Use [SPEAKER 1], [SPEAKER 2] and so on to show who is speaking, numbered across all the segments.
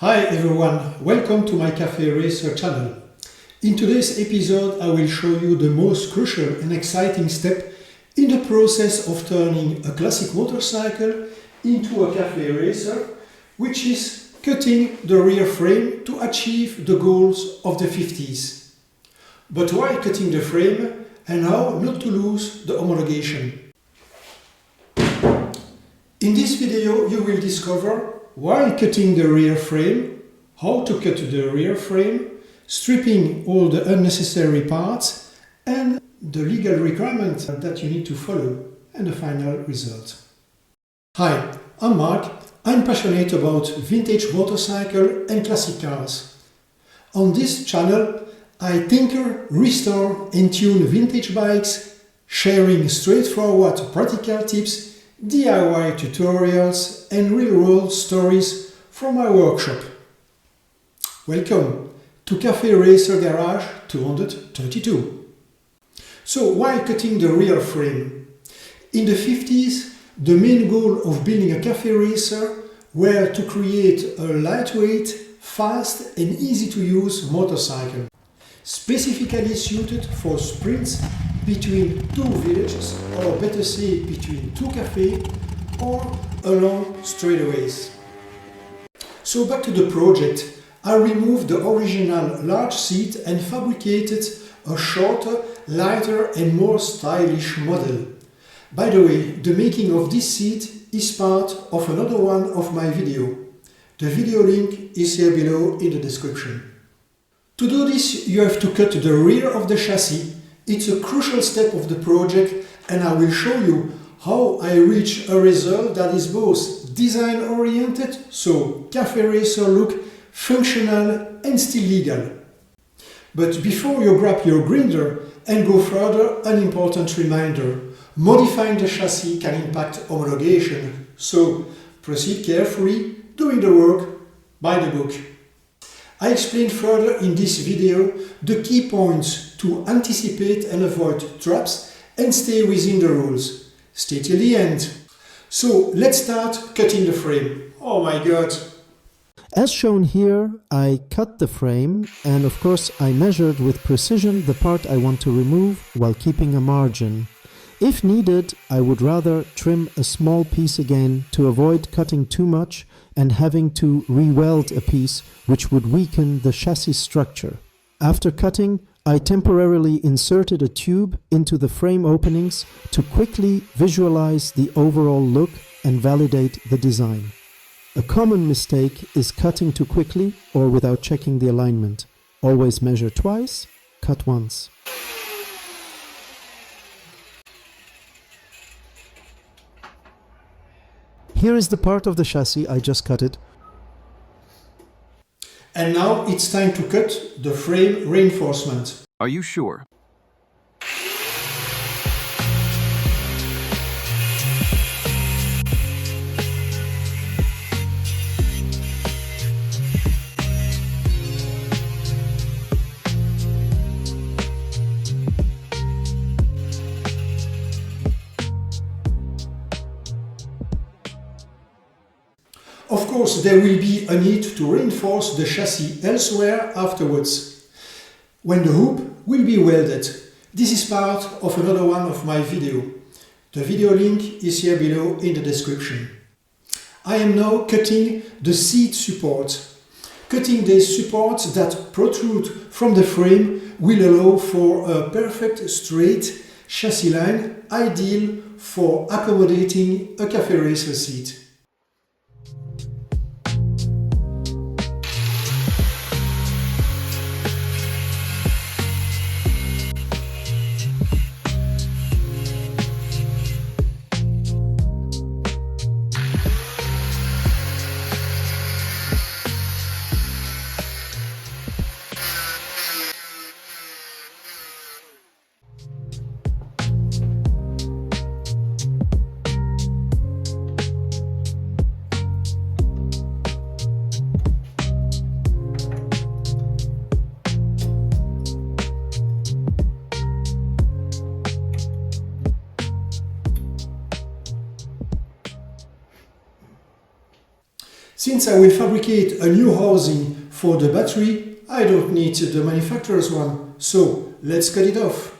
[SPEAKER 1] Hi everyone, welcome to my Cafe Racer channel. In today's episode I will show you the most crucial and exciting step in the process of turning a classic motorcycle into a cafe racer, which is cutting the rear frame to achieve the goals of the 50s. But why cutting the frame and how not to lose the homologation? In this video you will discover why cutting the rear frame, how to cut the rear frame, stripping all the unnecessary parts, and the legal requirements that you need to follow, and the final result. Hi, I'm Mark. I'm passionate about vintage motorcycle and classic cars. On this channel, I tinker, restore and tune vintage bikes, sharing straightforward practical tips, DIY tutorials and real-world stories from my workshop. Welcome to Cafe Racer Garage 232. So why cutting the rear frame? In the 50s, the main goal of building a cafe racer were to create a lightweight, fast and easy to use motorcycle, specifically suited for sprints between two villages, or better say between two cafes, or along straightaways. So back to the project, I removed the original large seat and fabricated a shorter, lighter and more stylish model. By the way, the making of this seat is part of another one of my video. The video link is here below in the description. To do this, you have to cut the rear of the chassis. It's a crucial step of the project and I will show you how I reach a result that is both design oriented, so cafe racer look, functional and still legal. But before you grab your grinder and go further, an important reminder: modifying the chassis can impact homologation, so proceed carefully, doing the work by the book. I explain further in this video the key points to anticipate and avoid traps and stay within the rules. Stay till the end. So let's start cutting the frame. Oh my god!
[SPEAKER 2] As shown here, I cut the frame and of course I measured with precision the part I want to remove while keeping a margin. If needed, I would rather trim a small piece again to avoid cutting too much and having to re-weld a piece which would weaken the chassis structure. After cutting, I temporarily inserted a tube into the frame openings to quickly visualize the overall look and validate the design. A common mistake is cutting too quickly or without checking the alignment. Always measure twice, cut once. Here is the part of the chassis I just cut it.
[SPEAKER 1] And now it's time to cut the frame reinforcement.
[SPEAKER 3] Are you sure?
[SPEAKER 1] Of course, there will be a need to reinforce the chassis elsewhere afterwards, when the hoop will be welded. This is part of another one of my video. The video link is here below in the description. I am now cutting the seat support. Cutting these supports that protrude from the frame will allow for a perfect straight chassis line, ideal for accommodating a cafe racer seat. Since I will fabricate a new housing for the battery, I don't need the manufacturer's one, so let's cut it off.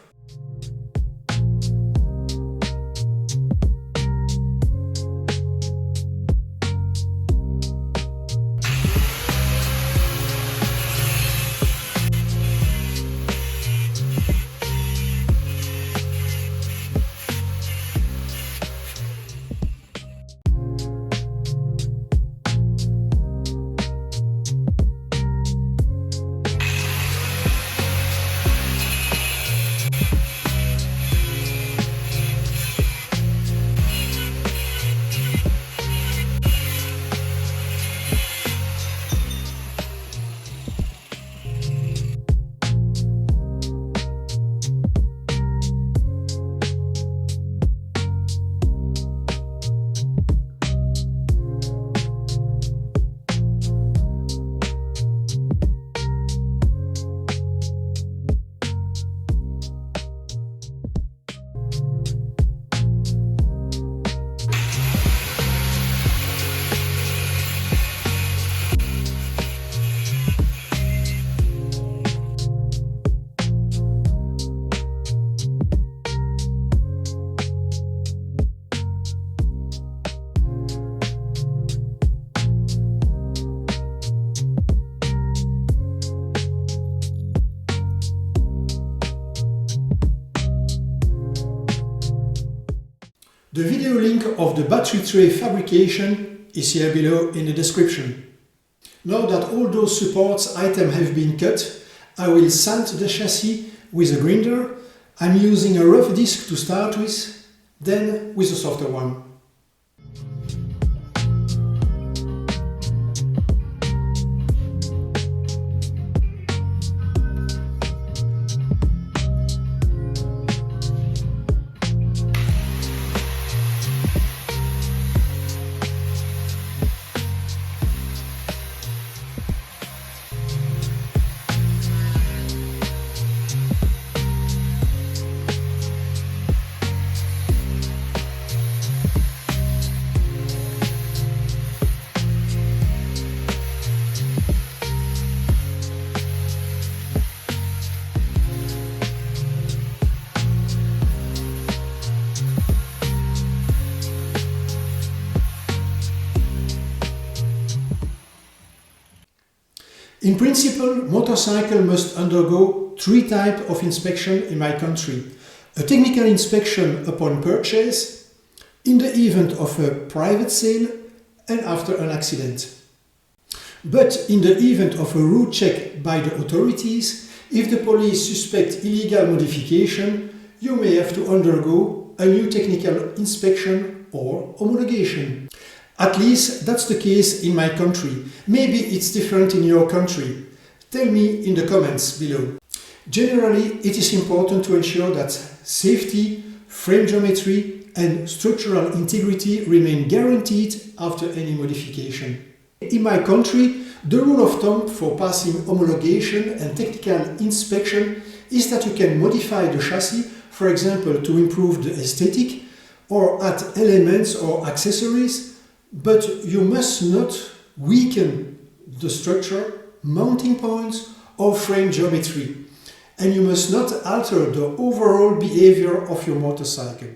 [SPEAKER 1] The video link of the battery tray fabrication is here below in the description. Now that all those supports items have been cut, I will sand the chassis with a grinder. I'm using a rough disc to start with, then with a softer one. In principle, motorcycle must undergo 3 types of inspection in my country. A technical inspection upon purchase, in the event of a private sale, and after an accident. But in the event of a route check by the authorities, if the police suspect illegal modification, you may have to undergo a new technical inspection or homologation. At least that's the case in my country. Maybe it's different in your country. Tell me in the comments below. Generally, it is important to ensure that safety, frame geometry and structural integrity remain guaranteed after any modification. In my country, the rule of thumb for passing homologation and technical inspection is that you can modify the chassis, for example, to improve the aesthetic or add elements or accessories, but you must not weaken the structure, mounting points or frame geometry, and you must not alter the overall behavior of your motorcycle.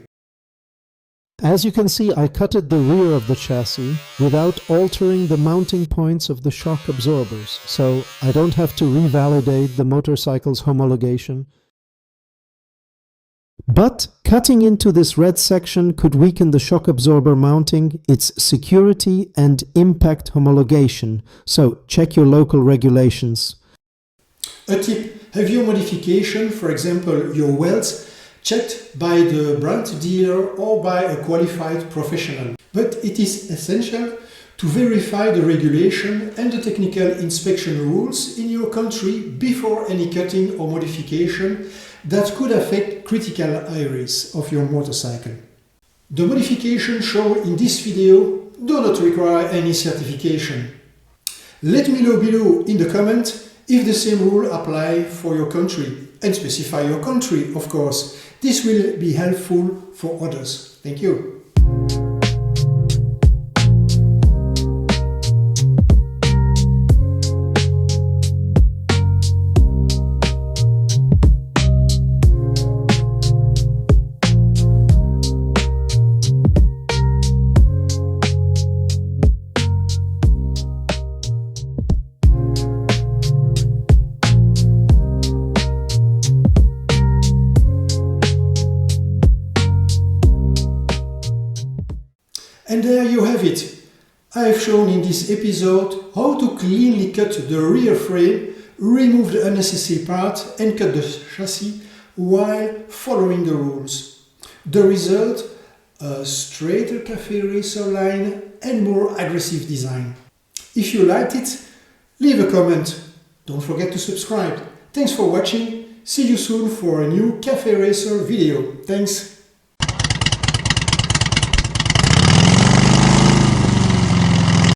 [SPEAKER 2] As you can see, I cutted the rear of the chassis without altering the mounting points of the shock absorbers, so I don't have to revalidate the motorcycle's homologation. But cutting into this red section could weaken the shock absorber mounting, its security and impact homologation, so check your local regulations.
[SPEAKER 1] A tip: have your modification, for example your welds, checked by the brand dealer or by a qualified professional. But it is essential to verify the regulation and the technical inspection rules in your country before any cutting or modification that could affect critical areas of your motorcycle. The modifications shown in this video do not require any certification. Let me know below in the comment if the same rule apply for your country, and specify your country, of course. This will be helpful for others. Thank you. And there you have it. I have shown in this episode how to cleanly cut the rear frame, remove the unnecessary part and cut the chassis while following the rules. The result? A straighter Cafe Racer line and more aggressive design. If you liked it, leave a comment. Don't forget to subscribe. Thanks for watching. See you soon for a new Cafe Racer video. Thanks.